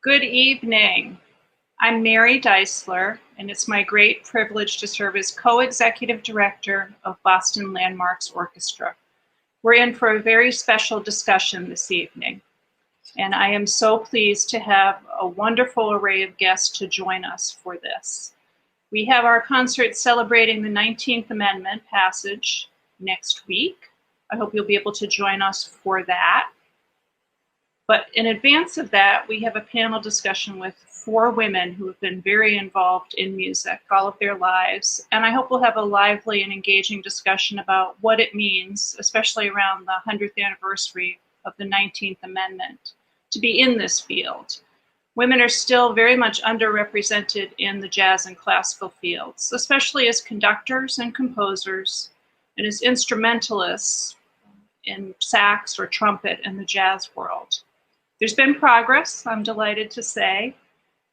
Good evening. I'm Mary Deissler, and it's my great privilege to serve as co-executive director of Boston Landmarks Orchestra. We're in for a very special discussion this evening, and I am so pleased to have a wonderful array of guests to join us for this. We have our concert celebrating the 19th Amendment passage next week. I hope you'll be able to join us for that. But in advance of that, we have a panel discussion with 4 women who have been very involved in music all of their lives. And I hope we'll have a lively and engaging discussion about what it means, especially around the 100th anniversary of the 19th Amendment, to be in this field. Women are still very much underrepresented in the jazz and classical fields, especially as conductors and composers and as instrumentalists in sax or trumpet in the jazz world. There's been progress, I'm delighted to say.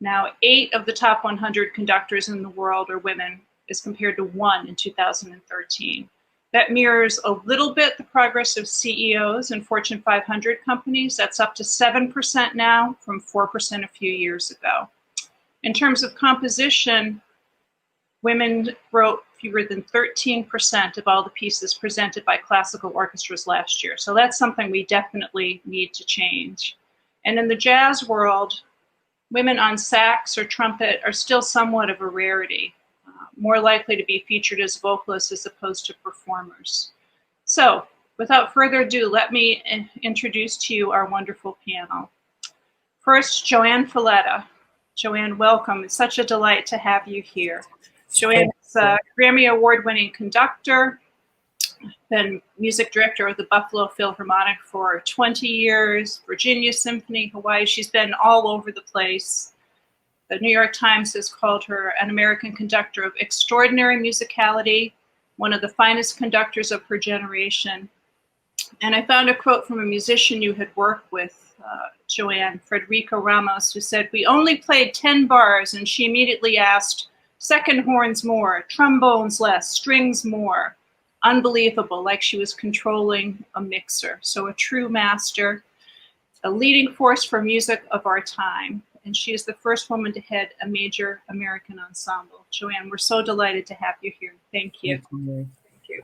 Now, 8 of the top 100 conductors in the world are women, as compared to 1 in 2013. That mirrors a little bit the progress of CEOs in Fortune 500 companies. That's up to 7% now, from 4% a few years ago. In terms of composition, women wrote fewer than 13% of all the pieces presented by classical orchestras last year. So that's something we definitely need to change. And in the jazz world, women on sax or trumpet are still somewhat of a rarity, more likely to be featured as vocalists as opposed to performers. So without further ado, let me introduce to you our wonderful panel. First, JoAnn Falletta. JoAnn, welcome. It's such a delight to have you here. JoAnn is a Grammy Award-winning conductor, been music director of the Buffalo Philharmonic for 20 years, Virginia Symphony, Hawaii. She's been all over the place. The New York Times has called her an American conductor of extraordinary musicality, one of the finest conductors of her generation. And I found a quote from a musician you had worked with, JoAnn, Frederica Ramos, who said, "We only played 10 bars," and she immediately asked, "Second horns more, trombones less, strings more." Unbelievable, like she was controlling a mixer. So a true master, a leading force for music of our time. And she is the first woman to head a major American ensemble. JoAnn, we're so delighted to have you here. Thank you. Thank you.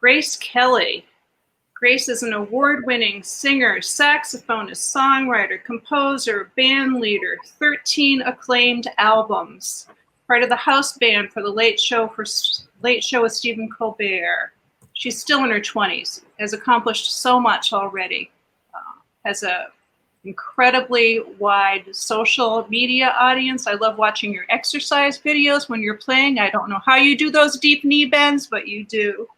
Grace Kelly. Grace is an award-winning singer, saxophonist, songwriter, composer, band leader, 13 acclaimed albums. Part of the house band for the Late Show with Stephen Colbert. She's still in her 20s, has accomplished so much already, has an incredibly wide social media audience. I love watching your exercise videos when you're playing. I don't know how you do those deep knee bends, but you do.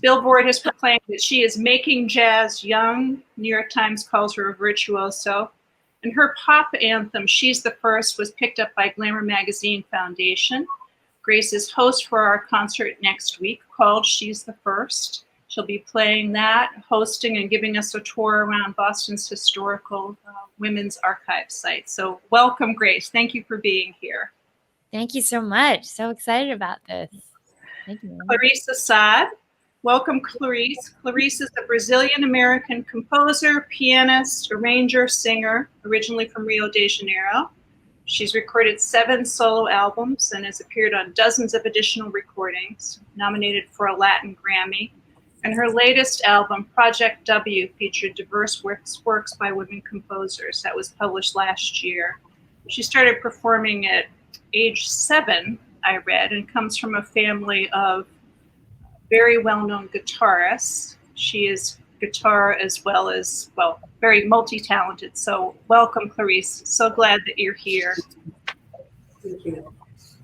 Billboard has proclaimed that she is making jazz young. New York Times calls her a virtuoso. And her pop anthem, She's the First, was picked up by Glamour Magazine Foundation. Grace is host for our concert next week called She's the First. She'll be playing that, hosting, and giving us a tour around Boston's historical women's archive site. So welcome, Grace. Thank you for being here. Thank you so much. So excited about this. Thank you. Clarice Assad. Welcome, Clarice. Clarice is a Brazilian-American composer, pianist, arranger, singer, originally from Rio de Janeiro. She's recorded 7 solo albums and has appeared on dozens of additional recordings, nominated for a Latin Grammy. And her latest album, Project W, featured diverse works by women composers. That was published last year. She started performing at age 7, I read, and comes from a family of very well-known guitarists. She is guitar as well as, well, very multi-talented. So welcome, Clarice. So glad that you're here. Thank you.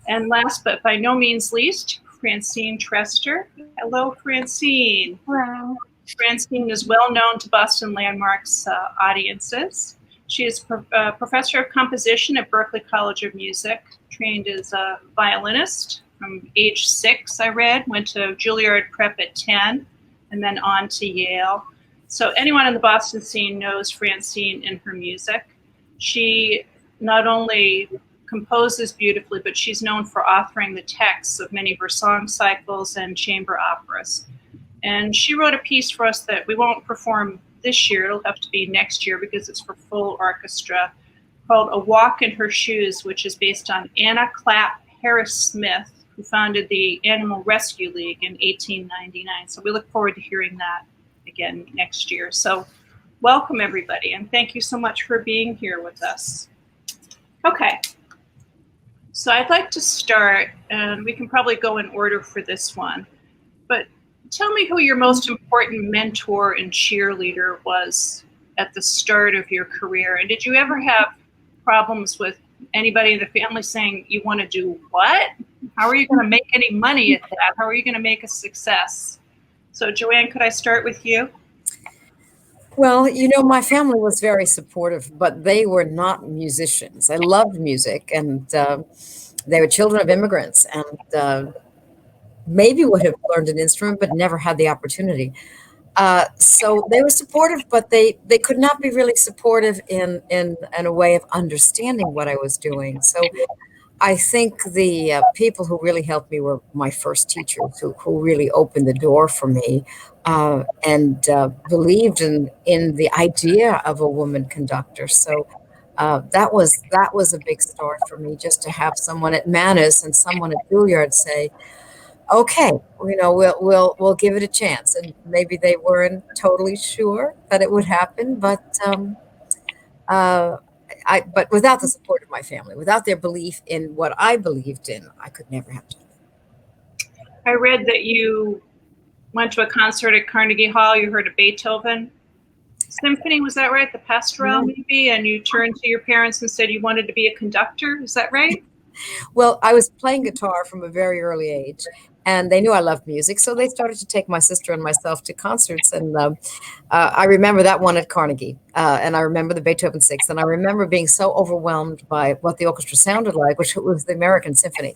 And last but by no means least, Francine Trester. Hello, Francine. Hello. Francine is well known to Boston Landmarks audiences. She is a professor of composition at Berklee College of Music, trained as a violinist from age 6, I read, went to Juilliard Prep at 10, and then on to Yale. So anyone in the Boston scene knows Francine and her music. She not only composes beautifully, but she's known for authoring the texts of many of her song cycles and chamber operas. And she wrote a piece for us that we won't perform this year. It'll have to be next year because it's for full orchestra, called A Walk in Her Shoes, which is based on Anna Clapp Harris Smith, who founded the Animal Rescue League in 1899. So we look forward to hearing that again next year. So welcome, everybody, and thank you so much for being here with us. Okay, so I'd like to start, and we can probably go in order for this one, but tell me who your most important mentor and cheerleader was at the start of your career, and did you ever have problems with anybody in the family saying, you want to do what? How are you going to make any money at that? How are you going to make a success? So JoAnn, could I start with you? Well, my family was very supportive, but they were not musicians. I loved music, and they were children of immigrants, and maybe would have learned an instrument, but never had the opportunity. So they were supportive, but they could not be really supportive in a way of understanding what I was doing. So I think the people who really helped me were my first teachers, who really opened the door for me and believed in the idea of a woman conductor. So that was a big start for me, just to have someone at Manus and someone at Juilliard say, okay, we'll give it a chance. And maybe they weren't totally sure that it would happen, but but without the support of my family, without their belief in what I believed in, I could never have done it. I read that you went to a concert at Carnegie Hall. You heard a Beethoven symphony, was that right? The Pastoral, maybe? And you turned to your parents and said you wanted to be a conductor. Is that right? Well, I was playing guitar from a very early age, and they knew I loved music, so they started to take my sister and myself to concerts. And I remember that one at Carnegie, and I remember the Beethoven Sixth, and I remember being so overwhelmed by what the orchestra sounded like, which was the American Symphony.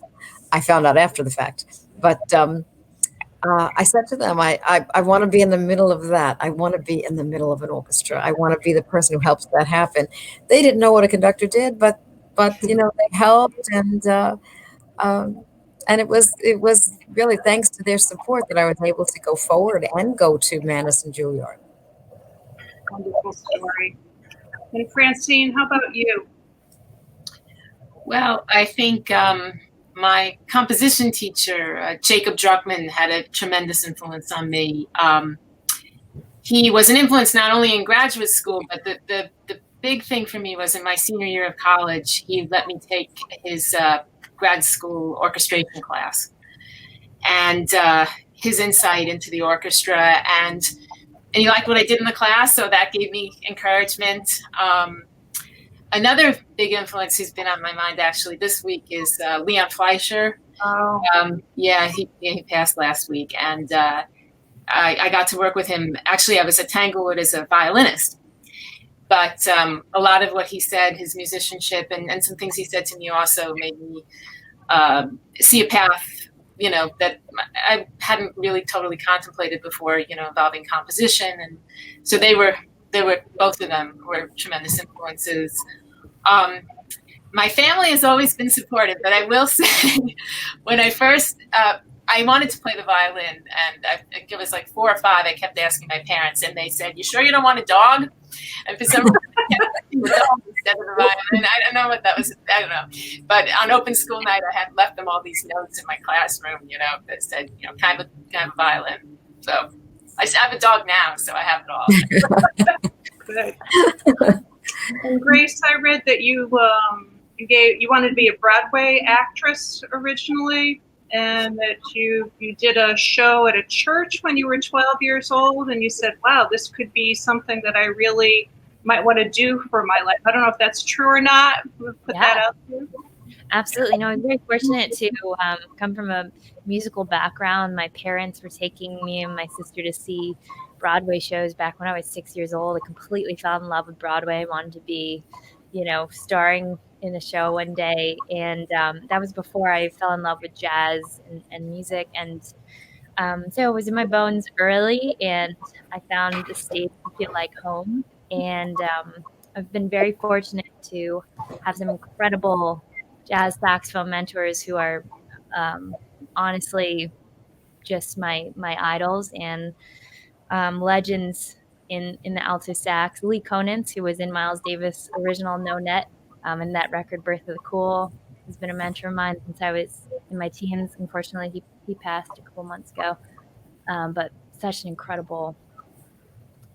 I found out after the fact, but I said to them, I want to be in the middle of that. I want to be in the middle of an orchestra. I want to be the person who helps that happen. They didn't know what a conductor did, but they helped, and it was really thanks to their support that I was able to go forward and go to Manus and Juilliard. Wonderful story. And Francine, how about you? Well, I think my composition teacher, Jacob Druckmann, had a tremendous influence on me. He was an influence not only in graduate school, but the big thing for me was in my senior year of college, he let me take his grad school orchestration class, and his insight into the orchestra, and he liked what I did in the class, so that gave me encouragement. Another big influence who's been on my mind actually this week is Leon Fleischer. Oh. He passed last week, and I got to work with him. Actually, I was at Tanglewood as a violinist. But a lot of what he said, his musicianship, and some things he said to me also made me see a path, that I hadn't really totally contemplated before, involving composition. And so they were both of them were tremendous influences. My family has always been supportive, but I will say when I first, I wanted to play the violin, and I think it was like 4 or 5, I kept asking my parents, and they said, "You sure you don't want a dog?" And for some reason, I kept asking the dog instead of the violin. I don't know what that was. I don't know. But on open school night, I had left them all these notes in my classroom, that said, kind of a violin. So I have a dog now, so I have it all. Good. And Grace, I read that you wanted to be a Broadway actress originally, and that you did a show at a church when you were 12 years old, and you said, wow, this could be something that I really might want to do for my life. I don't know if that's true or not. We'll put that out there. Absolutely. No, I'm very fortunate to come from a musical background. My parents were taking me and my sister to see Broadway shows back when I was 6 years old. I completely fell in love with Broadway. I wanted to be, starring in a show one day. And that was before I fell in love with jazz and music. And so it was in my bones early, and I found the stage to feel like home. And I've been very fortunate to have some incredible jazz saxophone mentors who are honestly just my idols and legends in the alto sax. Lee Conant, who was in Miles Davis' original No Net And that record, Birth of the Cool, has been a mentor of mine since I was in my teens. Unfortunately, he passed a couple months ago. But such an incredible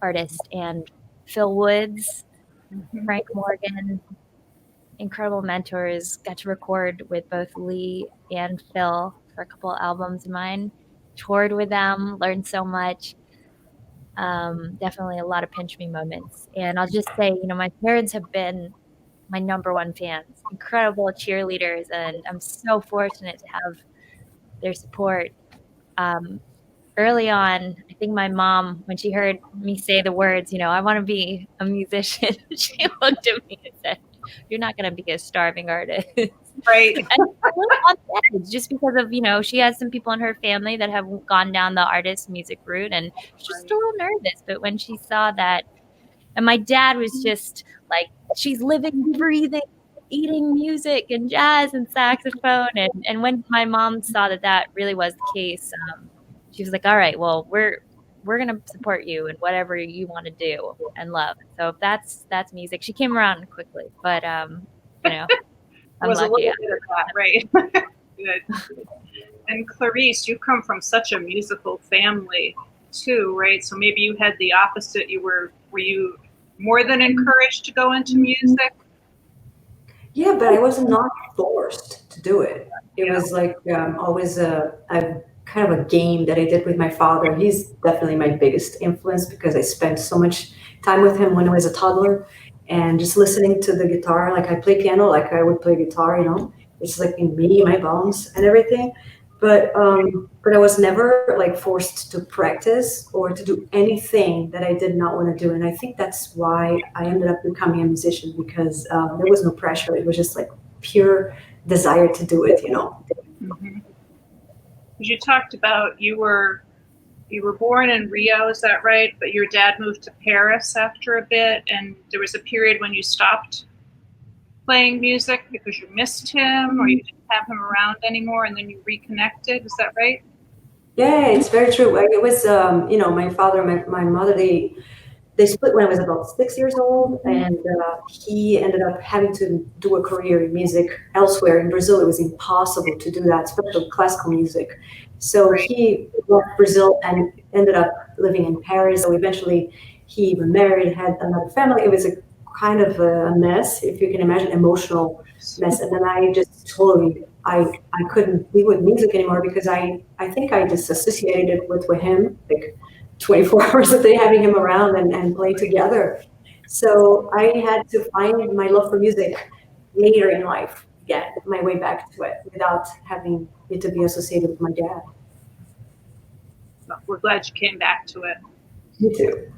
artist. And Phil Woods, Frank Morgan, incredible mentors. Got to record with both Lee and Phil for a couple albums of mine. Toured with them, learned so much. Definitely a lot of pinch me moments. And I'll just say, my parents have been my number one fans, incredible cheerleaders, and I'm so fortunate to have their support. Early on, I think my mom, when she heard me say the words, I want to be a musician, she looked at me and said, "You're not going to be a starving artist." Right. And on edge, just because of, she has some people in her family that have gone down the artist music route, and she's just a little nervous. But when she saw that, and my dad was just like, she's living, breathing, eating music and jazz and saxophone. And when my mom saw that really was the case, she was like, all right, well, we're going to support you in whatever you want to do and love. So if that's music. She came around quickly, but, I'm was lucky. A little bit of that, right? Good. And Clarice, you come from such a musical family too, right? So maybe you had the opposite. Were you more than encouraged to go into music? Yeah, but I was not forced to do it. It was like always a kind of a game that I did with my father. He's definitely my biggest influence because I spent so much time with him when I was a toddler, and just listening to the guitar. Like I play piano, like I would play guitar. It's like in me, my bones, and everything. But I was never like forced to practice or to do anything that I did not want to do. And I think that's why I ended up becoming a musician, because there was no pressure. It was just like pure desire to do it, Mm-hmm. You talked about you were born in Rio, is that right? But your dad moved to Paris after a bit, and there was a period when you stopped playing music because you missed him or you didn't have him around anymore, and then you reconnected. Is that right? Yeah, it's very true. It was, my father and my mother, they split when I was about 6 years old, and he ended up having to do a career in music elsewhere. In Brazil, it was impossible to do that, especially classical music. So he left Brazil and ended up living in Paris. So eventually he remarried, had another family. It was a kind of a mess, if you can imagine, emotional mess. And then I just totally, I couldn't be with music anymore because I think I just associated it with him, like 24 hours a day having him around and play together. So I had to find my love for music later in life, get my way back to it without having it to be associated with my dad. Well, we're glad you came back to it. Me too.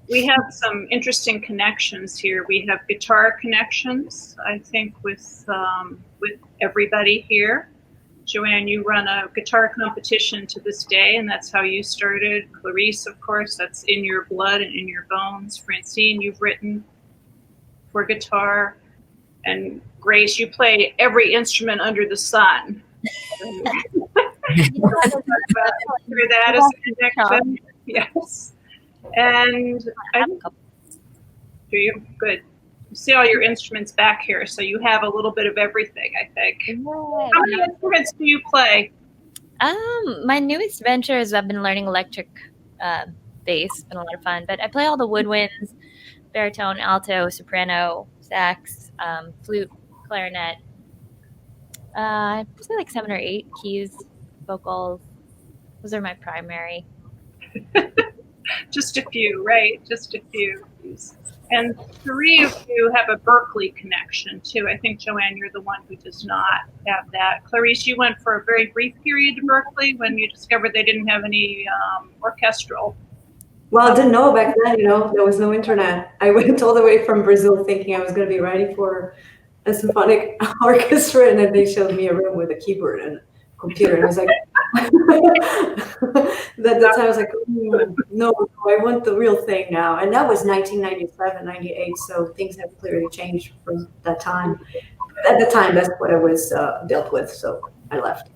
We have some interesting connections here. We have guitar connections, I think, with everybody here. JoAnn, you run a guitar competition to this day, and that's how you started. Clarice, of course, that's in your blood and in your bones. Francine, you've written for guitar. And Grace, you play every instrument under the sun. Through that as a connection. Yes. And do you? Good. You see all your instruments back here, so you have a little bit of everything, I think. How many instruments do you play? My newest venture is I've been learning electric bass. It's been a lot of fun. But I play all the woodwinds, baritone, alto, soprano, sax, flute, clarinet. I play like 7 or 8 keys, vocals. Those are my primary. Just a few, right? Just a few. And 3 of you have a Berklee connection, too. I think, JoAnn, you're the one who does not have that. Clarice, you went for a very brief period to Berklee when you discovered they didn't have any orchestral. Well, I didn't know back then, there was no internet. I went all the way from Brazil thinking I was going to be ready for a symphonic orchestra, and then they showed me a room with a keyboard and a computer, and I was like, that's how I was like, no, I want the real thing now. And that was 1997, 98, so things have clearly changed from that time. At the time, that's what I was dealt with, so I left.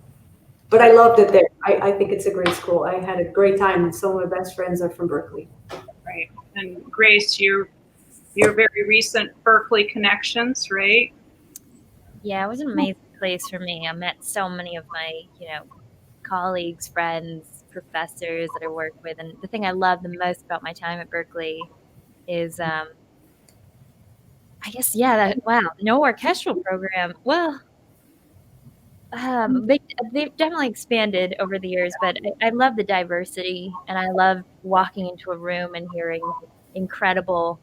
But I loved it there. I think it's a great school. I had a great time, and some of my best friends are from Berklee. Right. And Grace, you're your very recent Berklee connections, right? Yeah, it was an amazing place for me. I met so many of my, colleagues, friends, professors that I work with. And the thing I love the most about my time at Berklee is, I guess, no orchestral program. Well, they've definitely expanded over the years, but I love the diversity, and I love walking into a room and hearing incredible,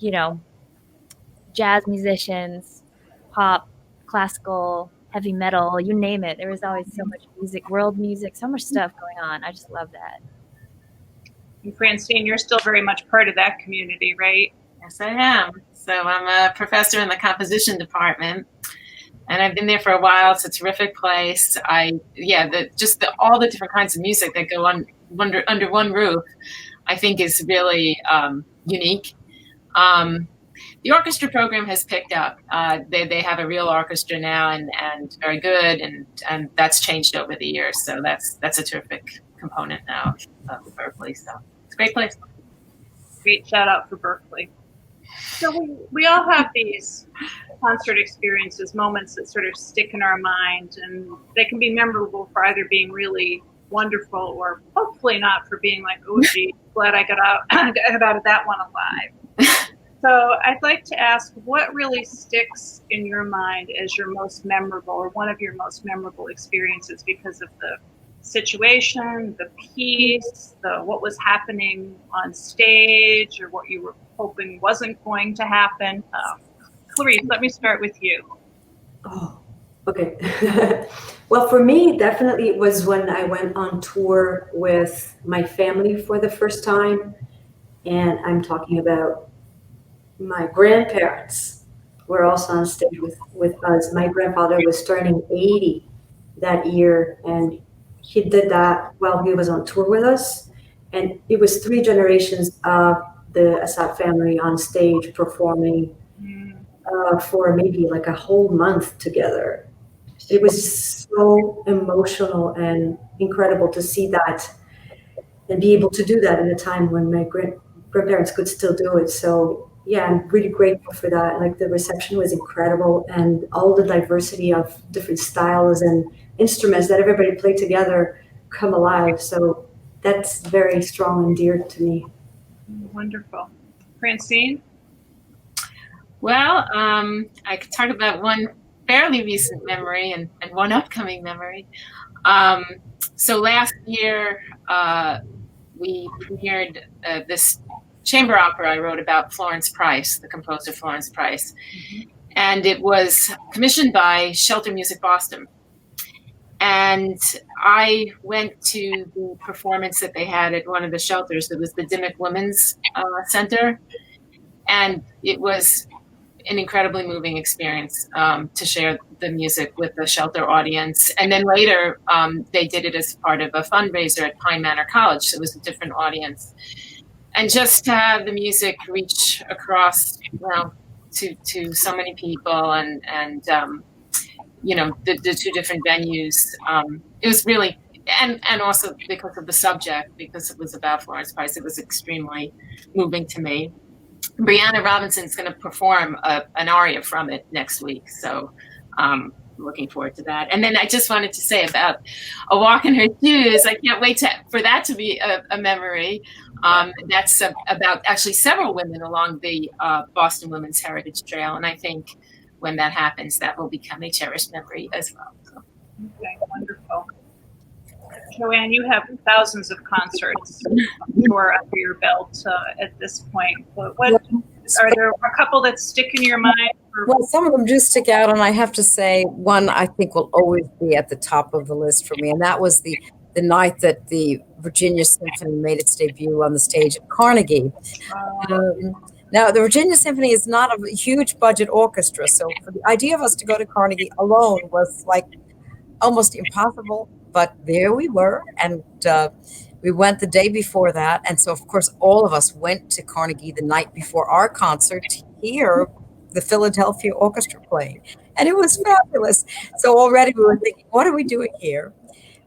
jazz musicians, pop, classical, heavy metal, you name it. There was always so much music, world music, so much stuff going on. I just love that. And Francine, you're still very much part of that community, right? Yes, I am. So I'm a professor in the composition department, and I've been there for a while. It's a terrific place. All the different kinds of music that go on under one roof, I think is really unique. The orchestra program has picked up. They have a real orchestra now, and very good, and that's changed over the years. So that's a terrific component now of Berklee. So it's a great place. Great shout out for Berklee. So we all have these concert experiences, moments that sort of stick in our mind, and they can be memorable for either being really wonderful or hopefully not for being like, oh gee, glad I got out of that one alive. So I'd like to ask, what really sticks in your mind as your most memorable or one of your most memorable experiences because of the situation, the piece, what was happening on stage, or what you were hoping wasn't going to happen? Clarice, let me start with you. Oh, okay. Well, for me, definitely it was when I went on tour with my family for the first time. And I'm talking about my grandparents were also on stage with us. My grandfather was turning 80 that year, and he did that while he was on tour with us. And it was 3 generations of the Assad family on stage performing for maybe like a whole month together. It was so emotional and incredible to see that and be able to do that in a time when my grandparents could still do it. So yeah, I'm really grateful for that. Like, the reception was incredible, and all the diversity of different styles and instruments that everybody played together come alive. So that's very strong and dear to me. Wonderful. Francine? Well, I could talk about one fairly recent memory and one upcoming memory. So last year, we premiered this chamber opera I wrote about Florence Price, the composer Florence Price. Mm-hmm. And it was commissioned by Shelter Music Boston. And I went to the performance that they had at one of the shelters. It was the Dimmock Women's Center. And it was an incredibly moving experience to share the music with the shelter audience. And then later, they did it as part of a fundraiser at Pine Manor College. So it was a different audience. And just to have the music reach across, to so many people and the 2 different venues, it was really, and also because of the subject, because it was about Florence Price, it was extremely moving to me. Brianna Robinson's going to perform an aria from it next week. So looking forward to that. And then I just wanted to say about A Walk in Her Shoes. I can't wait for that to be a memory. That's about actually several women along the Boston Women's Heritage Trail. And I think when that happens, that will become a cherished memory as well. So. Okay, wonderful. JoAnn, you have thousands of concerts under your belt at this point. But are there a couple that stick in your mind? Well, some of them do stick out, and I have to say one I think will always be at the top of the list for me, and that was the night that the Virginia Symphony made its debut on the stage at Carnegie. Now, the Virginia Symphony is not a huge budget orchestra, so for the idea of us to go to Carnegie alone was like almost impossible, but there we were, and we went the day before that, and so of course all of us went to Carnegie the night before our concert to hear the Philadelphia Orchestra playing, and it was fabulous. So already we were thinking, what are we doing here?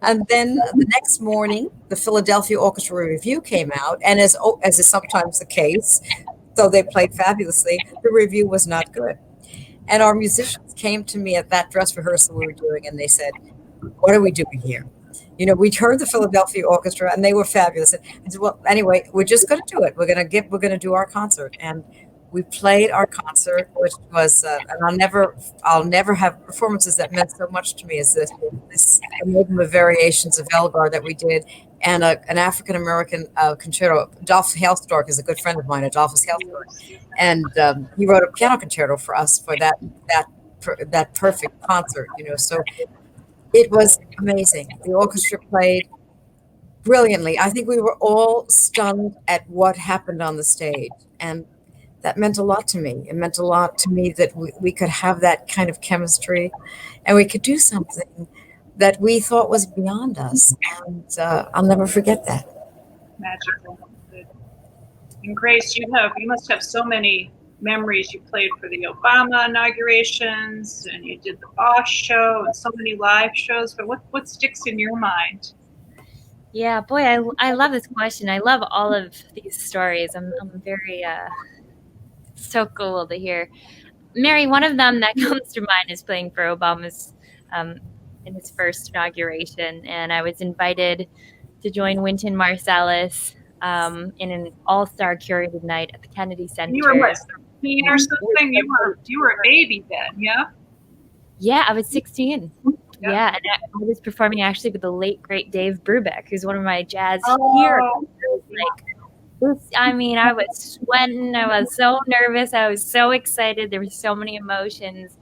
And then the next morning, the Philadelphia Orchestra Review came out, and as is sometimes the case, though they played fabulously, the review was not good. And our musicians came to me at that dress rehearsal we were doing, and they said, "What are we doing here? You know, we heard the Philadelphia Orchestra, and they were fabulous." And I said, "Well, anyway, we're just going to do it. We're going to do our concert." And we played our concert, which was, and I'll never have performances that meant so much to me as this enigma variations of Elgar that we did, and an African American concerto. Adolphus Hailstork is a good friend of mine, Adolphus Hailstork, and he wrote a piano concerto for us for that perfect concert. You know, so it was amazing. The orchestra played brilliantly. I think we were all stunned at what happened on the stage, and that meant a lot to me. It meant a lot to me that we could have that kind of chemistry, and we could do something that we thought was beyond us. And I'll never forget that. Magical. Good. And Grace, you must have so many memories. You played for the Obama inaugurations, and you did the Bosch show, and so many live shows. But what sticks in your mind? Yeah, boy, I love this question. I love all of these stories. I'm very so cool to hear. Mary, one of them that comes to mind is playing for Obama's in his first inauguration, and I was invited to join Wynton Marsalis in an all-star curated night at the Kennedy Center. You were what, 13 or something? You were a baby then, yeah? Yeah, I was 16. Yeah, and I was performing actually with the late great Dave Brubeck, who's one of my jazz heroes. I was sweating. I was so nervous. I was so excited. There were so many emotions.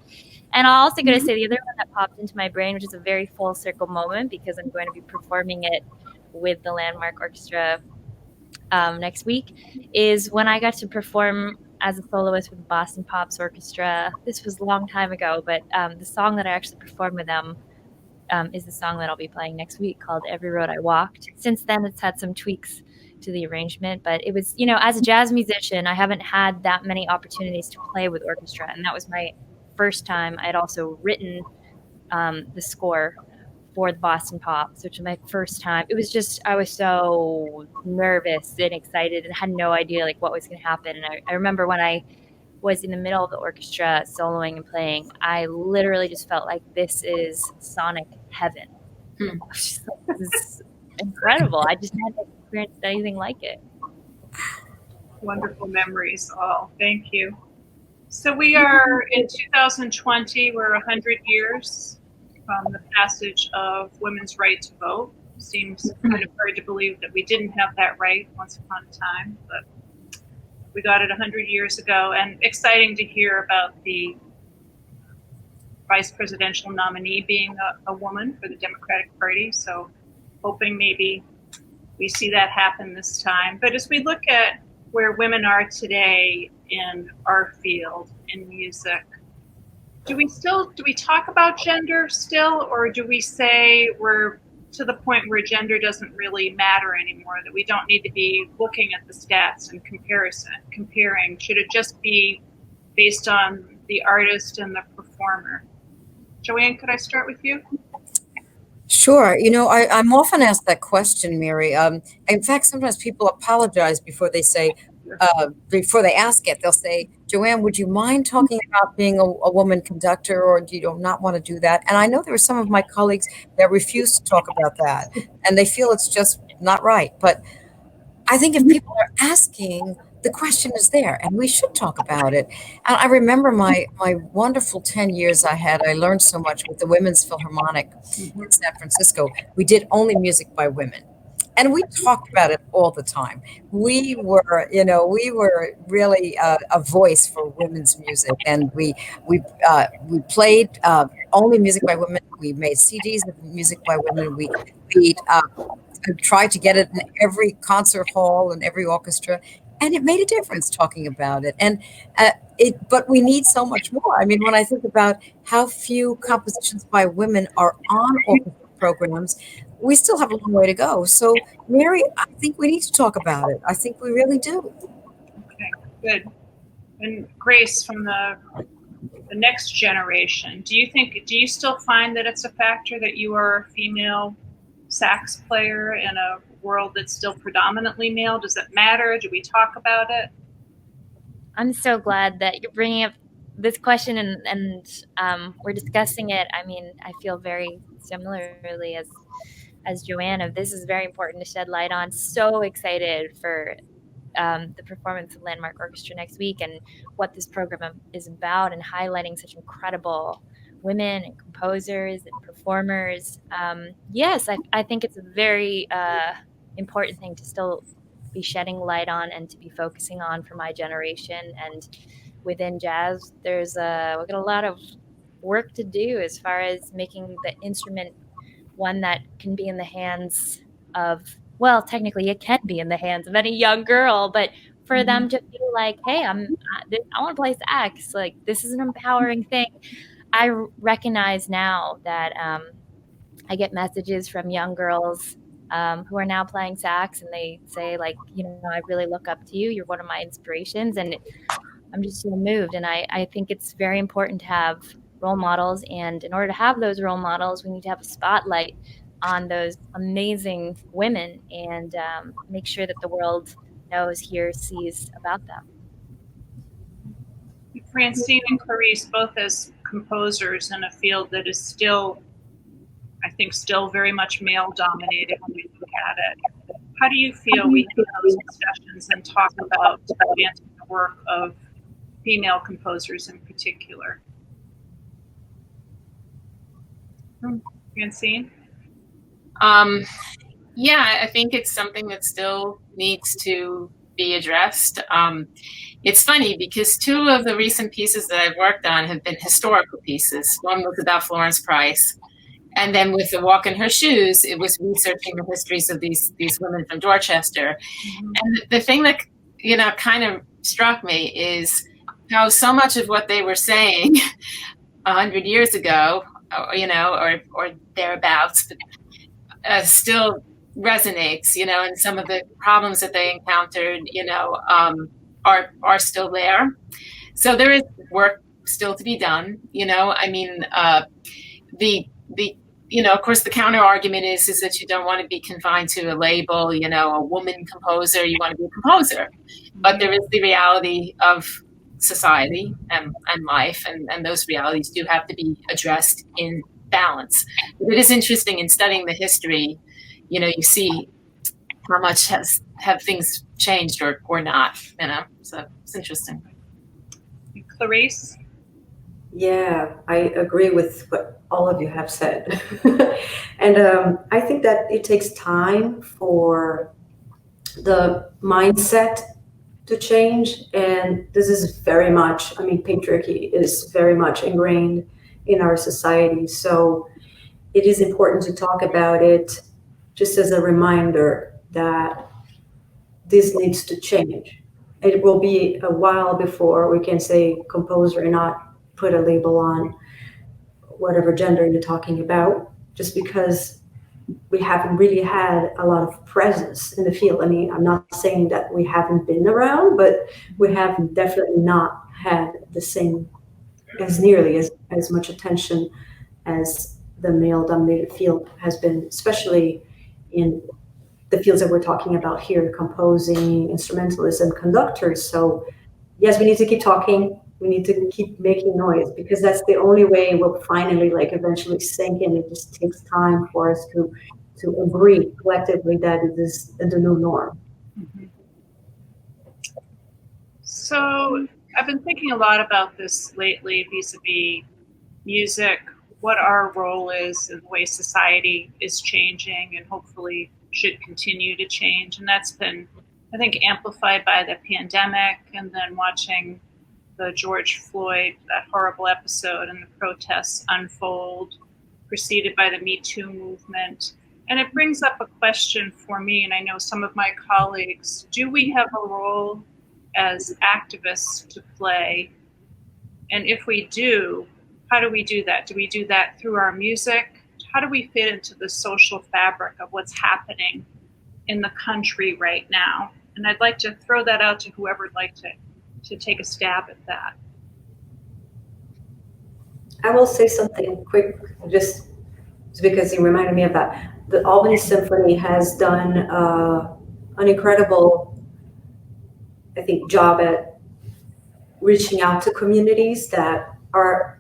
And I'll also go to say the other one that popped into my brain, which is a very full circle moment because I'm going to be performing it with the Landmark Orchestra next week, is when I got to perform as a soloist with the Boston Pops Orchestra. This was a long time ago, but the song that I actually performed with them is the song that I'll be playing next week, called Every Road I Walked. Since then, it's had some tweaks to the arrangement, but it was, as a jazz musician, I haven't had that many opportunities to play with orchestra, and that was my first time. I had also written the score for the Boston Pops, which was my first time. It was just, I was so nervous and excited and had no idea what was going to happen. And I remember when I was in the middle of the orchestra soloing and playing, I literally just felt like this is sonic heaven. This is incredible. I just hadn't experienced anything like it. Wonderful memories all. Thank you. So we are in 2020, we're 100 years from the passage of women's right to vote. Seems kind of hard to believe that we didn't have that right once upon a time, but we got it 100 years ago, and exciting to hear about the vice presidential nominee being a woman for the Democratic Party. So hoping maybe we see that happen this time. But as we look at where women are today in our field, in music, do we talk about gender still, or do we say we're to the point where gender doesn't really matter anymore, that we don't need to be looking at the stats and comparing? Should it just be based on the artist and the performer? JoAnn, could I start with you? Sure. I'm often asked that question, Mary. In fact, sometimes people apologize before they ask it. They'll say, JoAnn, would you mind talking about being a woman conductor, or do you not want to do that? And I know there are some of my colleagues that refuse to talk about that, and they feel it's just not right. But I think if people are asking, the question is there, and we should talk about it. And I remember my wonderful 10 years I had. I learned so much with the Women's Philharmonic in San Francisco. We did only music by women. And we talked about it all the time. We were really a voice for women's music, and we played only music by women. We made CDs of music by women. We tried to get it in every concert hall and every orchestra, and it made a difference talking about it. And but we need so much more. I mean, when I think about how few compositions by women are on orchestra programs, we still have a long way to go. So, Mary, I think we need to talk about it. I think we really do. Okay, good. And Grace, from the next generation, do you still find that it's a factor that you are a female sax player in a world that's still predominantly male? Does it matter? Do we talk about it? I'm so glad that you're bringing up this question and we're discussing it. I mean, I feel very similarly as JoAnn of this is very important to shed light on. So excited for the performance of Landmark Orchestra next week and what this program is about, and highlighting such incredible women and composers and performers. Yes, I think it's a very important thing to still be shedding light on and to be focusing on for my generation. And within jazz, we've got a lot of work to do as far as making the instrument one that can be in the hands of, well, technically it can be in the hands of any young girl, but for them to feel like, hey, I want to play sax, like this is an empowering thing. I recognize now that I get messages from young girls who are now playing sax, and they say, like, I really look up to you. You're one of my inspirations. And I'm just so moved. And I think it's very important to have role models. And in order to have those role models, we need to have a spotlight on those amazing women and make sure that the world knows, hears, sees about them. Francine and Clarice, both as composers in a field that is still, I think, still very much male-dominated when we look at it. How do you feel we have those discussions and talk about advancing the work of female composers in particular? Francine? Yeah, I think it's something that still needs to be addressed. It's funny because two of the recent pieces that I've worked on have been historical pieces. One was about Florence Price, and then with The Walk in Her Shoes, it was researching the histories of these women from Dorchester. Mm-hmm. And the thing that kind of struck me is how so much of what they were saying 100 years ago, or thereabouts, still resonates, and some of the problems that they encountered, are still there. So there is work still to be done, I mean, of course, the counter argument is that you don't want to be confined to a label, a woman composer, you want to be a composer. But there is the reality of society and life, and those realities do have to be addressed in balance. But it is interesting in studying the history, you see how much have things changed or not, so it's interesting. Clarice? Yeah, I agree with what all of you have said. And I think that it takes time for the mindset to change. And this is very much, patriarchy is very much ingrained in our society. So it is important to talk about it just as a reminder that this needs to change. It will be a while before we can say composer and not put a label on whatever gender you're talking about, just because we haven't really had a lot of presence in the field. I'm not saying that we haven't been around, but we have definitely not had the same, as nearly as much attention as the male-dominated field has been, especially in the fields that we're talking about here, composing, instrumentalists, and conductors. So yes, we need to keep talking. We need to keep making noise, because that's the only way we'll finally eventually sink in. It just takes time for us to agree collectively that it is the new norm. Mm-hmm. So I've been thinking a lot about this lately vis-a-vis music, what our role is in the way society is changing and hopefully should continue to change. And that's been, I think, amplified by the pandemic, and then watching the George Floyd, that horrible episode, and the protests unfold, preceded by the Me Too movement. And it brings up a question for me, and I know some of my colleagues, do we have a role as activists to play? And if we do, how do we do that? Do we do that through our music? How do we fit into the social fabric of what's happening in the country right now? And I'd like to throw that out to whoever would like to take a stab at that. I will say something quick, just because you reminded me of that. The Albany Symphony has done an incredible, I think, job at reaching out to communities that are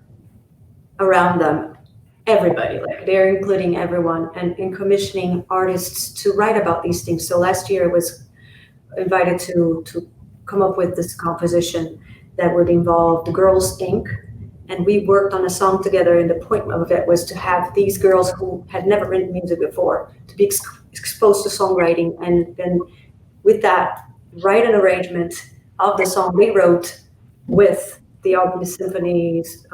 around them, everybody, like they're including everyone, and commissioning artists to write about these things. So last year I was invited to come up with this composition that would involve the Girls Inc. And we worked on a song together, and the point of it was to have these girls who had never written music before to be exposed to songwriting, and then with that, write an arrangement of the song they wrote with the Albany Symphony's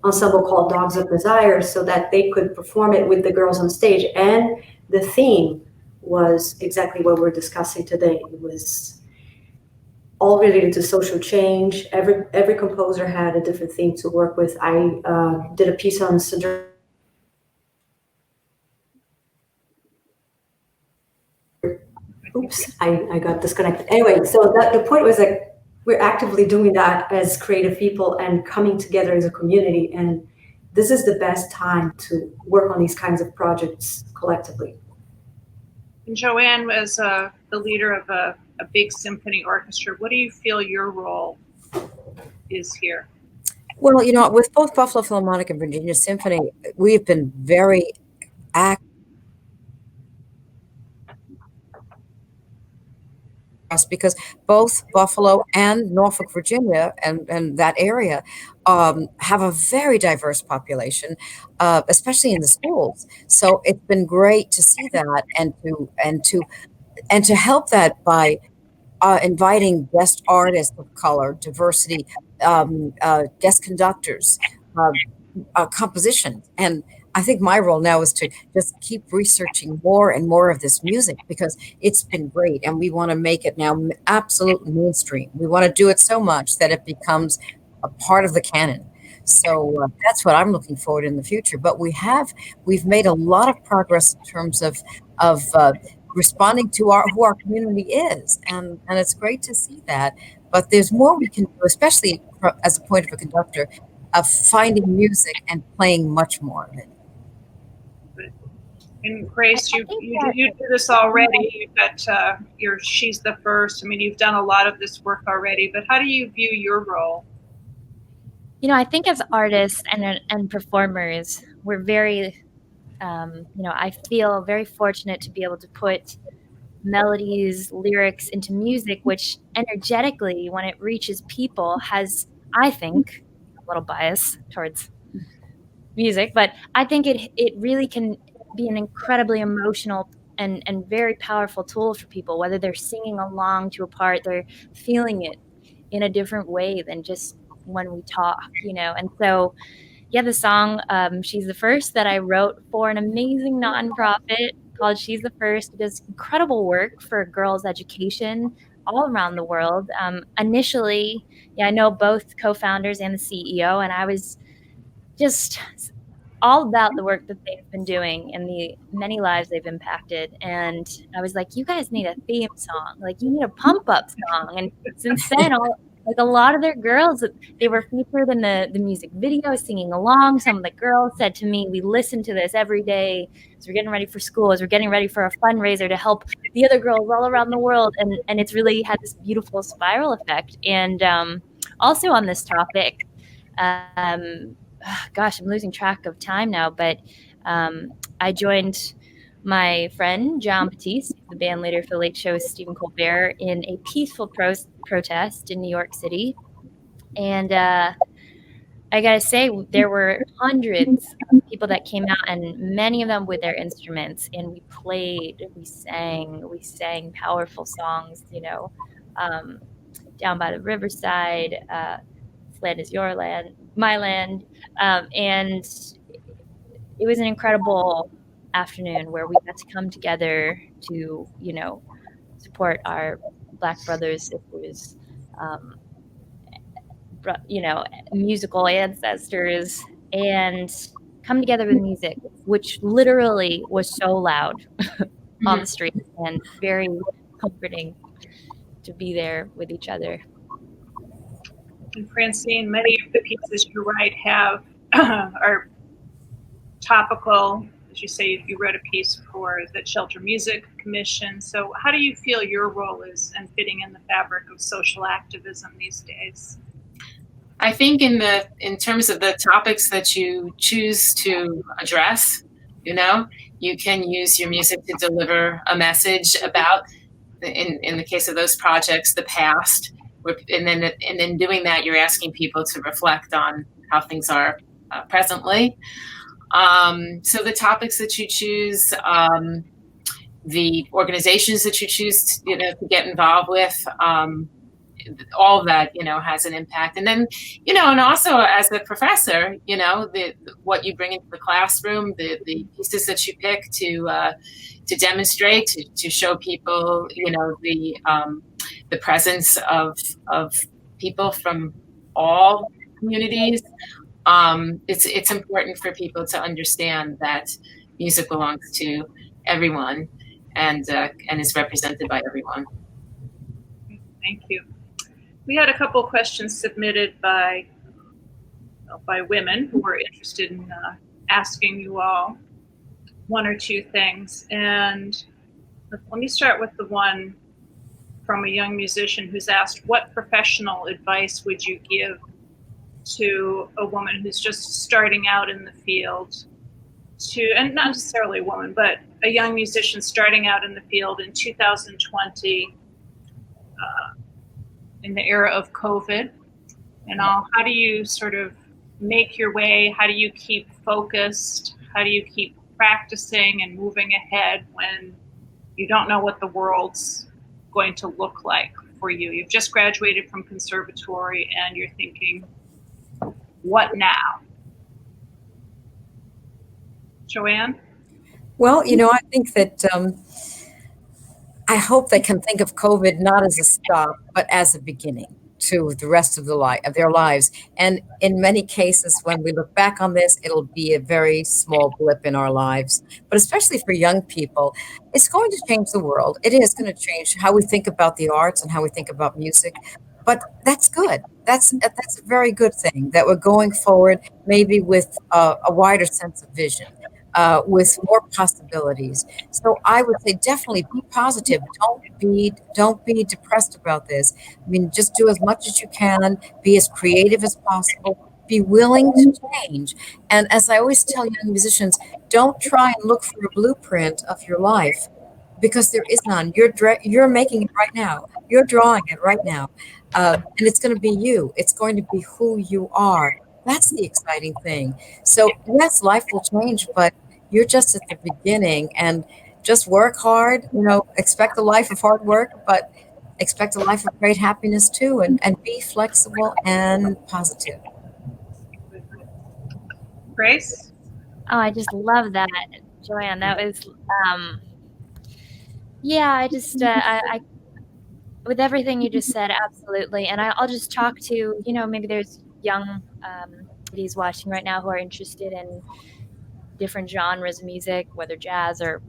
ensemble called Dogs of Desire, so that they could perform it with the girls on stage. And the theme was exactly what we're discussing today. It was all related to social change. Every composer had a different theme to work with. I did a piece on oops, I got disconnected. Anyway, so that the point was like, we're actively doing that as creative people and coming together as a community. And this is the best time to work on these kinds of projects collectively. And JoAnn, as the leader of a big symphony orchestra, what do you feel your role is here? Well, with both Buffalo Philharmonic and Virginia Symphony, we've been very active because both Buffalo and Norfolk, Virginia, and that area have a very diverse population, especially in the schools. So it's been great to see that, and to help that by inviting guest artists of color, diversity, guest conductors, compositions. And I think my role now is to just keep researching more and more of this music, because it's been great, and we want to make it now absolutely mainstream. We want to do it so much that it becomes a part of the canon. So that's what I'm looking forward in the future. But we've made a lot of progress in terms of responding to who our community is, and it's great to see that. But there's more we can do, especially as a point of a conductor, of finding music and playing much more of it. And Grace, you do this already. You've got She's the First. I mean, you've done a lot of this work already, but how do you view your role? I think as artists and performers, we're very, I feel very fortunate to be able to put melodies, lyrics into music, which energetically, when it reaches people, has, I think, a little bias towards music, but I think it really can be an incredibly emotional and very powerful tool for people, whether they're singing along to a part, they're feeling it in a different way than just when we talk, And so, yeah, the song She's the First that I wrote for an amazing nonprofit called She's the First. It does incredible work for girls' education all around the world. Initially, I know both co-founders and the CEO, and I was just all about the work that they've been doing and the many lives they've impacted. And I was like, you guys need a theme song. Like, you need a pump up song. And since then, a lot of their girls, they were featured in the music video, singing along. Some of the girls said to me, we listen to this every day as we're getting ready for school, as we're getting ready for a fundraiser to help the other girls all around the world. And it's really had this beautiful spiral effect. And also on this topic, gosh, I'm losing track of time now, but I joined my friend, John Batiste, the band leader for the Late Show with Stephen Colbert, in a peaceful protest in New York City. And I got to say, there were hundreds of people that came out, and many of them with their instruments. And we played, we sang powerful songs, Down by the Riverside, Land is Your Land, My Land. And it was an incredible afternoon where we got to come together to, support our Black brothers, sisters, musical ancestors, and come together with music, which literally was so loud on the street, and very comforting to be there with each other. And Francine, many of the pieces you write are topical. As you say, you wrote a piece for the Shelter Music Commission. So how do you feel your role is in fitting in the fabric of social activism these days? I think in terms of the topics that you choose to address, you can use your music to deliver a message about, in the case of those projects, the past. And then doing that, you're asking people to reflect on how things are presently. So the topics that you choose, the organizations that you choose, to get involved with, all of that, has an impact. And then, and also as a professor, what you bring into the classroom, the pieces that you pick to demonstrate, to show people, the presence of people from all communities. It's important for people to understand that music belongs to everyone and is represented by everyone. Thank you. We had a couple of questions submitted by women who were interested in asking you all one or two things. And let me start with the one from a young musician who's asked, what professional advice would you give to a woman who's just starting out in the field, and not necessarily a woman, but a young musician starting out in the field in 2020, in the era of COVID and all? How do you sort of make your way? How do you keep focused? How do you keep practicing and moving ahead when you don't know what the world's going to look like for you? You've just graduated from conservatory and you're thinking, what now? JoAnn? Well, I think that I hope they can think of COVID not as a stop, but as a beginning to the rest of their lives. And in many cases, when we look back on this, it'll be a very small blip in our lives. But especially for young people, it's going to change the world. It is going to change how we think about the arts and how we think about music. But that's good. That's a very good thing, that we're going forward maybe with a wider sense of vision. With more possibilities. So I would say definitely be positive. Don't be depressed about this. I mean, just do as much as you can, be as creative as possible, be willing to change. And as I always tell young musicians, don't try and look for a blueprint of your life, because there is none. You're making it right now. You're drawing it right now. And it's going to be you. It's going to be who you are. That's the exciting thing. So yes, life will change, but you're just at the beginning, and just work hard, expect a life of hard work, but expect a life of great happiness too, and be flexible and positive. Grace? Oh, I just love that, JoAnn. That was, I just, I with everything you just said, absolutely. And I'll just talk to, maybe there's young ladies watching right now who are interested in different genres of music, whether jazz or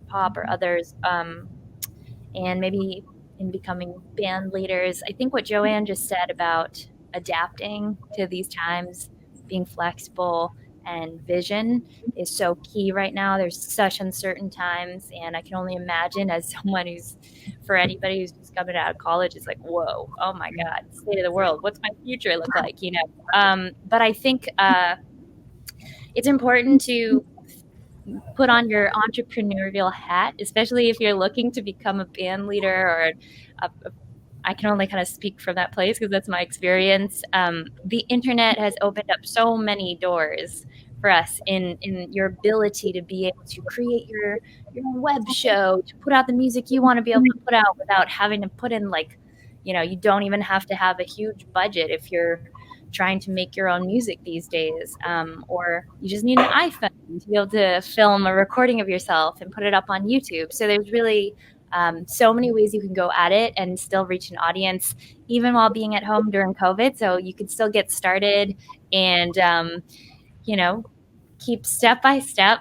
pop or others, and maybe in becoming band leaders. I think what JoAnn just said about adapting to these times, being flexible and vision is so key right now. There's such uncertain times, and I can only imagine, as someone for anybody who's just coming out of college, it's like, whoa, oh my God, state of the world, what's my future look like, But I think it's important to put on your entrepreneurial hat, especially if you're looking to become a band leader or I can only kind of speak from that place because that's my experience. The internet has opened up so many doors for us in your ability to be able to create your web show, to put out the music you want to be able to put out without having to put in you don't even have to have a huge budget if you're trying to make your own music these days, or you just need an iPhone to be able to film a recording of yourself and put it up on YouTube. So there's really so many ways you can go at it and still reach an audience, even while being at home during COVID. So you can still get started and, keep step by step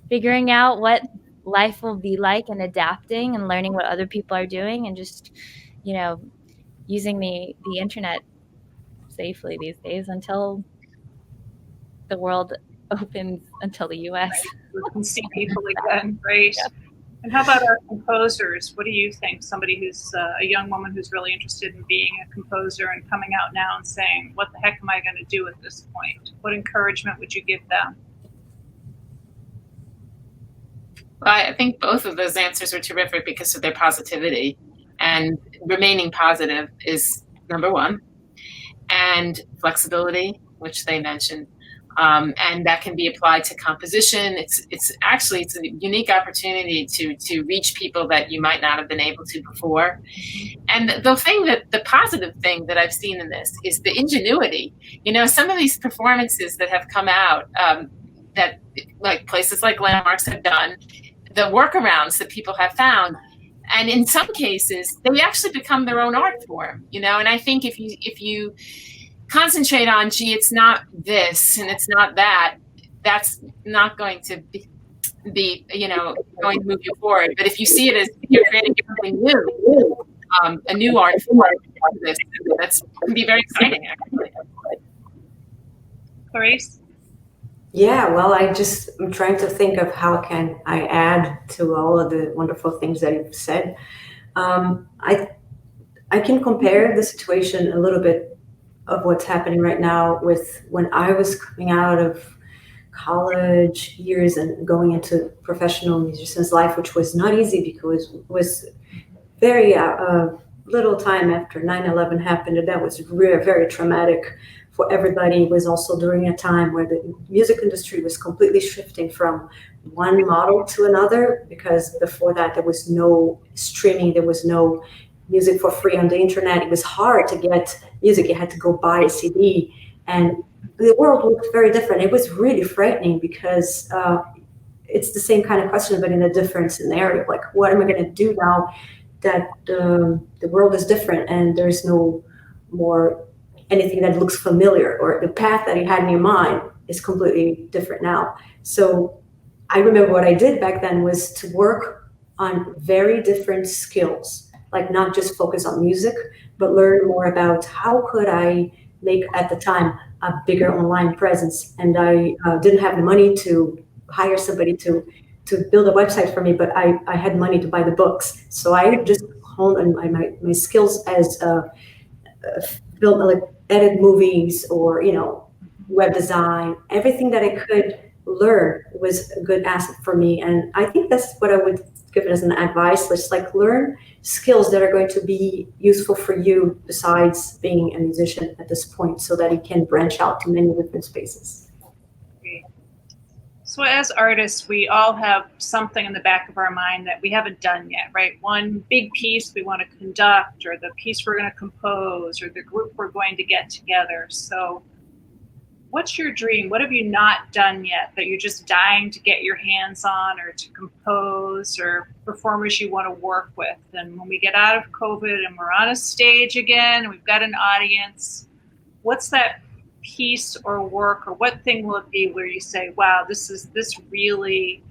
figuring out what life will be like and adapting and learning what other people are doing and just, using the internet safely these days until the world opens, until the US. We can see people again, right? And how about our composers? What do you think? Somebody who's a young woman who's really interested in being a composer and coming out now and saying, what the heck am I going to do at this point? What encouragement would you give them? Well, I think both of those answers are terrific because of their positivity, and remaining positive is number one, and flexibility, which they mentioned. And that can be applied to composition. It's a unique opportunity to reach people that you might not have been able to before. And the positive thing that I've seen in this is the ingenuity. You know, some of these performances that have come out that like places like Landmarks have done, the workarounds that people have found, and in some cases they actually become their own art form. You know, and I think if you concentrate on, gee, it's not this and it's not that, that's not going to be going to move you forward. But if you see it as you're creating something new, a new art form, that's can be very exciting, actually. Clarice? Yeah, well, I'm trying to think of how can I add to all of the wonderful things that you've said. I can compare the situation a little bit of what's happening right now with when I was coming out of college years and going into professional musician's life, which was not easy because it was very little time after 9/11 happened, and that was very traumatic for everybody. It was also during a time where the music industry was completely shifting from one model to another, because before that there was no streaming, there was no music for free on the internet. It was hard to get music. You had to go buy a CD, and the world looked very different. It was really frightening because it's the same kind of question, but in a different scenario. Like, what am I going to do now that the world is different and there's no more anything that looks familiar, or the path that you had in your mind is completely different now. So I remember what I did back then was to work on very different skills, like not just focus on music, but learn more about how could I make, at the time, a bigger online presence. And I didn't have the money to hire somebody to build a website for me, but I had money to buy the books. So I just honed on my skills as build, like edit movies or, web design. Everything that I could learn was a good asset for me. And I think that's what I would give it as an advice. Let's learn skills that are going to be useful for you besides being a musician at this point, so that you can branch out to many different spaces. So as artists, we all have something in the back of our mind that we haven't done yet, right? One big piece we want to conduct, or the piece we're going to compose, or the group we're going to get together. So what's your dream? What have you not done yet that you're just dying to get your hands on, or to compose, or performers you want to work with? And when we get out of COVID and we're on a stage again and we've got an audience, what's that piece or work, or what thing will it be where you say, wow, this really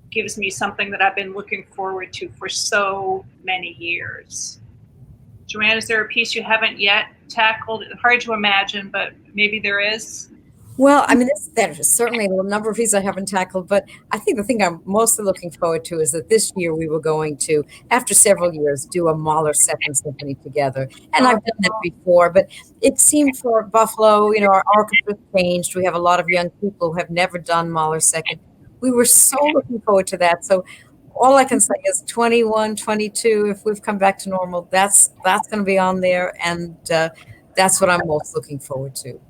gives me something that I've been looking forward to for so many years? JoAnn, is there a piece you haven't yet tackled? Hard to imagine, but maybe there is. Well, I mean, there's certainly a number of pieces I haven't tackled, but I think the thing I'm mostly looking forward to is that this year we were going to, after several years, do a Mahler Second Symphony together. And I've done that before, but it seemed for Buffalo, our orchestra changed. We have a lot of young people who have never done Mahler Second. We were so looking forward to that. So all I can say is 21, 22, if we've come back to normal, that's going to be on there. And that's what I'm most looking forward to.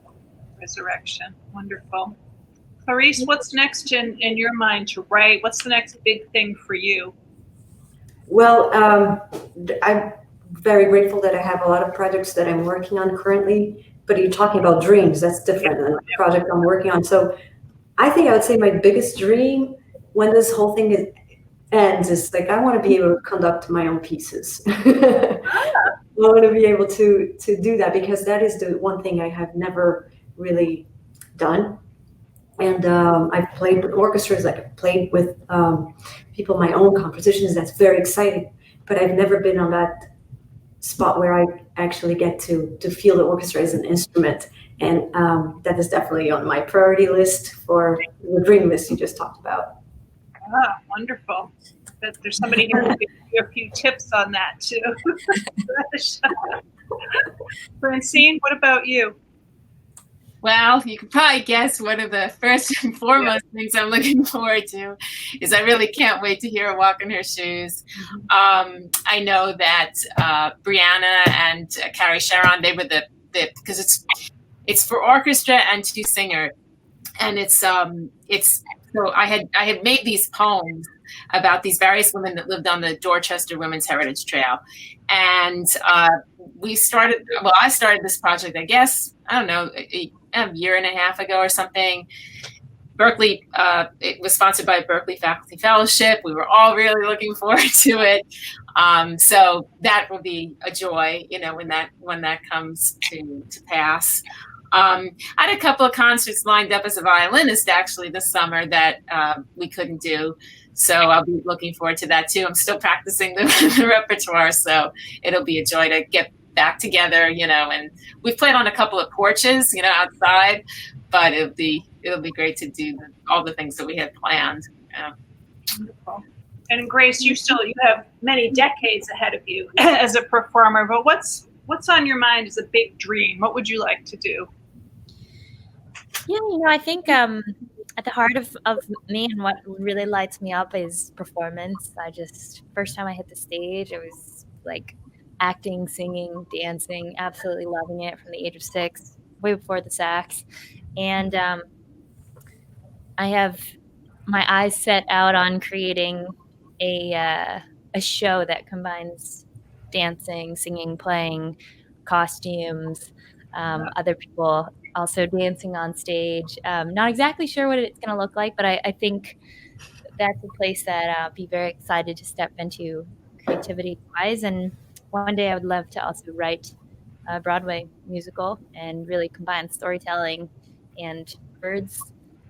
Resurrection. Wonderful. Clarice, what's next in your mind to write? What's the next big thing for you? Well, I'm very grateful that I have a lot of projects that I'm working on currently, but you're talking about dreams. That's different than the project I'm working on. So I think I would say my biggest dream when this whole thing ends is I want to be able to conduct my own pieces. I want to be able to do that, because that is the one thing I have never really done. And I've played with orchestras, I've played with people, my own compositions. That's very exciting, but I've never been on that spot where I actually get to feel the orchestra as an instrument. And that is definitely on my priority list for the dream list you just talked about. Ah, wonderful. bet there's somebody here who can give you a few tips on that too. Francine, what about you? Well, you can probably guess one of the first and foremost things I'm looking forward to is I really can't wait to hear her walk in her shoes. I know that Brianna and Carrie Sharon, they were the because it's for orchestra and two singers, and it's so I had made these poems about these various women that lived on the Dorchester Women's Heritage Trail, and I started this project, I guess, I don't know, a year and a half ago or something. Berklee, it was sponsored by Berklee Faculty Fellowship. We were all really looking forward to it. So that will be a joy, when that comes to pass. I had a couple of concerts lined up as a violinist actually this summer that we couldn't do. So I'll be looking forward to that too. I'm still practicing the repertoire, so it'll be a joy to get back together, and we've played on a couple of porches, outside, but it'll be great to do all the things that we had planned. Yeah. Wonderful. And Grace, you have many decades ahead of you as a performer, but what's on your mind as a big dream? What would you like to do? Yeah, I think at the heart of me and what really lights me up is performance. First time I hit the stage, it was like acting, singing, dancing, absolutely loving it from the age of 6, way before the sax. And I have my eyes set out on creating a show that combines dancing, singing, playing, costumes, other people also dancing on stage. Not exactly sure what it's going to look like, but I think that's a place that I'll be very excited to step into creativity-wise. And one day I would love to also write a Broadway musical and really combine storytelling and words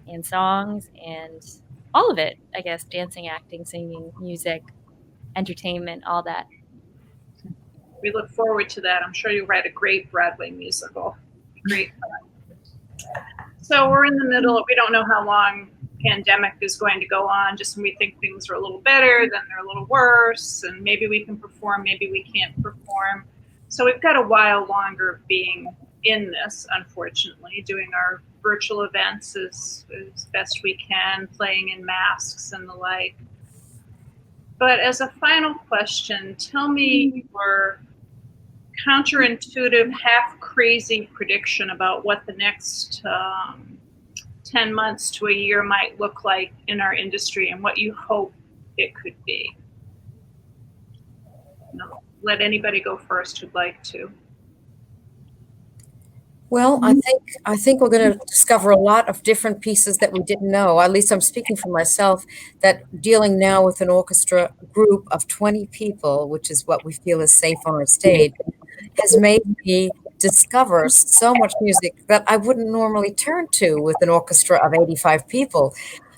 and songs and all of it, I guess, dancing, acting, singing, music, entertainment, all that. We look forward to that. I'm sure you'll write a great Broadway musical. Great fun. So we're in the middle. We don't know how long pandemic is going to go on. Just when we think things are a little better, then they're a little worse, and maybe we can perform, maybe we can't perform. So we've got a while longer of being in this, unfortunately, doing our virtual events as best we can, playing in masks and the like. But as a final question, tell me your counterintuitive, half-crazy prediction about what the next 10 months to a year might look like in our industry and what you hope it could be. No, let anybody go first who'd like to. Well, I think we're going to discover a lot of different pieces that we didn't know. At least I'm speaking for myself, that dealing now with an orchestra group of 20 people, which is what we feel is safe on our stage, has made me discover so much music that I wouldn't normally turn to with an orchestra of 85 people.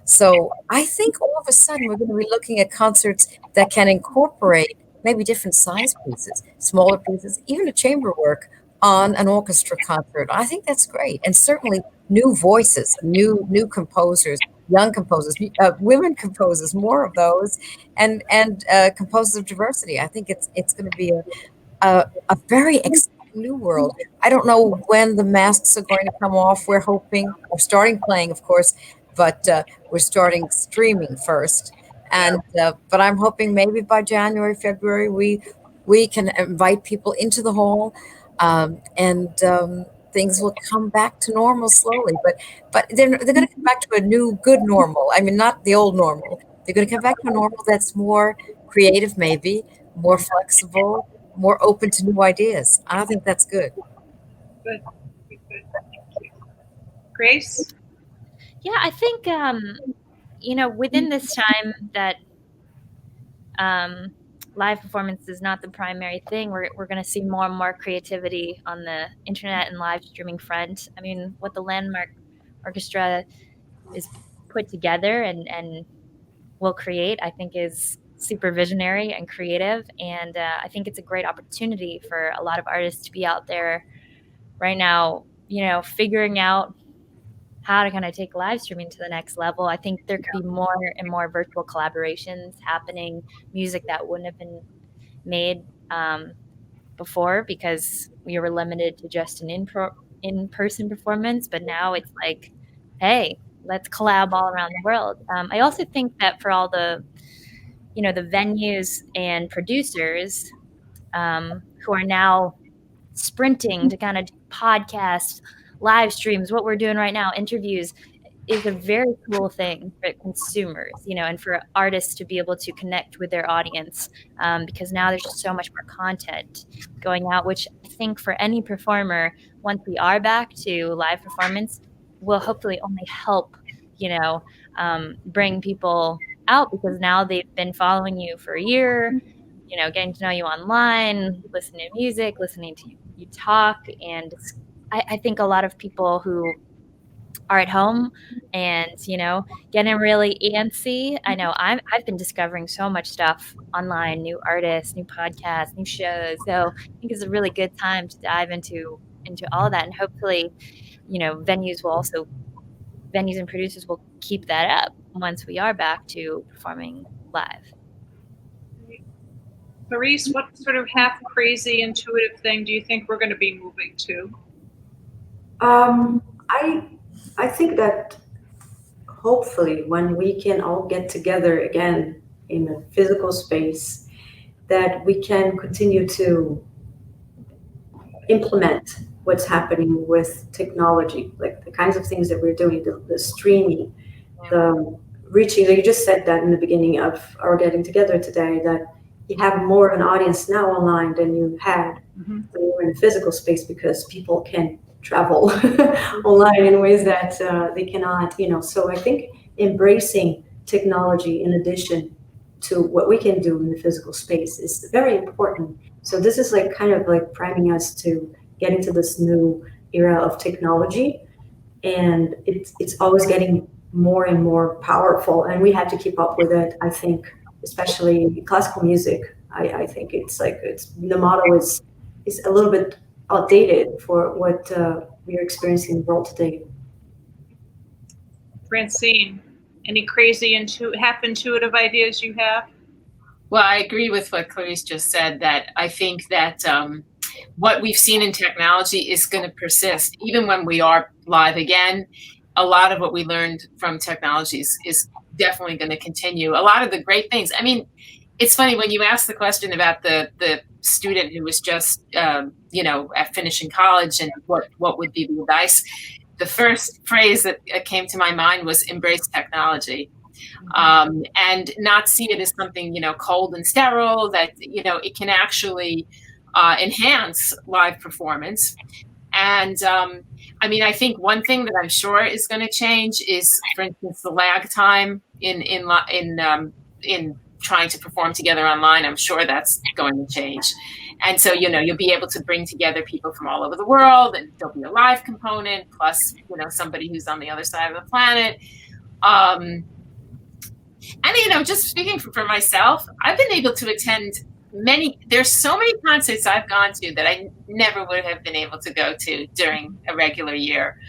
So I think all of a sudden we're going to be looking at concerts that can incorporate maybe different size pieces, smaller pieces, even a chamber work on an orchestra concert. I think that's great. And certainly new voices, new composers, young composers, women composers, more of those, and composers of diversity. I think it's going to be a very exciting new world. I don't know when the masks are going to come off. We're hoping, we're starting playing, of course, but we're starting streaming first. And but I'm hoping maybe by January, February, we can invite people into the hall. And things will come back to normal slowly, but they're going to come back to a new good normal. I mean, not the old normal. They're going to come back to a normal that's more creative, maybe more flexible, more open to new ideas. I think that's good. Good. Thank you. Grace? Yeah, I think within this time that live performance is not the primary thing. We're going to see more and more creativity on the internet and live streaming front. I mean, what the Landmark Orchestra is put together and will create, I think, is super visionary and creative. And I think it's a great opportunity for a lot of artists to be out there right now, figuring out how to kind of take live streaming to the next level. I think there could be more and more virtual collaborations happening, music that wouldn't have been made before because we were limited to just an in-person performance. But now it's like, hey, let's collab all around the world. I also think that for all the, the venues and producers who are now sprinting to kind of podcast, live streams, what we're doing right now, interviews, is a very cool thing for consumers, and for artists to be able to connect with their audience, because now there's just so much more content going out, which I think for any performer, once we are back to live performance, will hopefully only help, bring people out, because now they've been following you for a year, getting to know you online, listening to music, listening to you talk. And I think a lot of people who are at home and, getting really antsy. I know I've been discovering so much stuff online, new artists, new podcasts, new shows. So I think it's a really good time to dive into all that. And hopefully, venues and producers will keep that up once we are back to performing live. Clarice, what sort of half crazy intuitive thing do you think we're going to be moving to? I think that hopefully when we can all get together again in a physical space, that we can continue to implement what's happening with technology, like the kinds of things that we're doing, the streaming, the reaching. You just said that in the beginning of our getting together today, that you have more of an audience now online than you had when you were in a physical space, because people can travel online in ways that they cannot, So I think embracing technology in addition to what we can do in the physical space is very important. So this is like kind of like priming us to get into this new era of technology, and it's always getting more and more powerful, and we have to keep up with it. I think, especially classical music, I think the model is a little bit outdated for what we are experiencing in the world today. Francine, any crazy half intuitive ideas you have? Well, I agree with what Clarice just said, that I think that what we've seen in technology is going to persist. Even when we are live again, a lot of what we learned from technologies is definitely going to continue. A lot of the great things. I mean, it's funny when you ask the question about the student who was just, at finishing college and what would be the advice. The first phrase that came to my mind was embrace technology, and not see it as something, cold and sterile, that, it can actually enhance live performance. And I think one thing that I'm sure is going to change is, for instance, the lag time in trying to perform together online. I'm sure that's going to change. And so, you'll be able to bring together people from all over the world, and there'll be a live component plus, somebody who's on the other side of the planet. And, just speaking for myself, I've been able to attend there's so many concerts I've gone to that I never would have been able to go to during a regular year.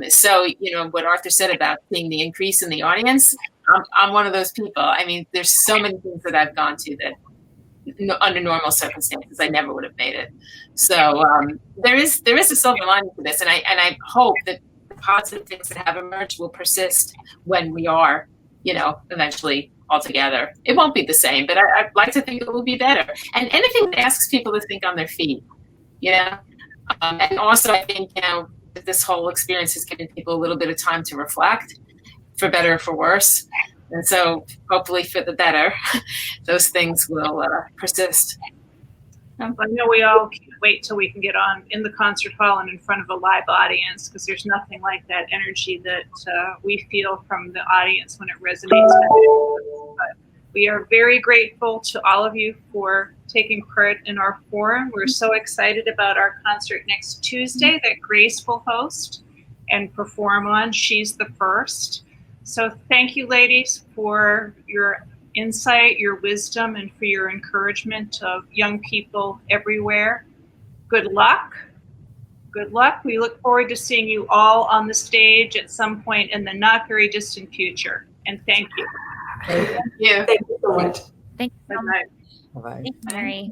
So, what Arthur said about seeing the increase in the audience, I'm one of those people. I mean, there's so many things that I've gone to that under normal circumstances I never would have made it. So there is a silver lining to this, and I hope that the positive things that have emerged will persist when we are, eventually all together. It won't be the same, but I'd like to think it will be better. And anything that asks people to think on their feet, and also I think that this whole experience has given people a little bit of time to reflect, for better or for worse. And so hopefully for the better, those things will persist. I know we all can't wait till we can get on in the concert hall and in front of a live audience, because there's nothing like that energy that we feel from the audience when it resonates. But we are very grateful to all of you for taking part in our forum. We're so excited about our concert next Tuesday that Grace will host and perform on. She's the first. So thank you, ladies, for your insight, your wisdom, and for your encouragement of young people everywhere. Good luck. good luck. We look forward to seeing you all on the stage at some point in the not very distant future. And thank you. Thank you. Thank you so much. Thank you. Bye-bye. Bye-bye. Thank you, Mary.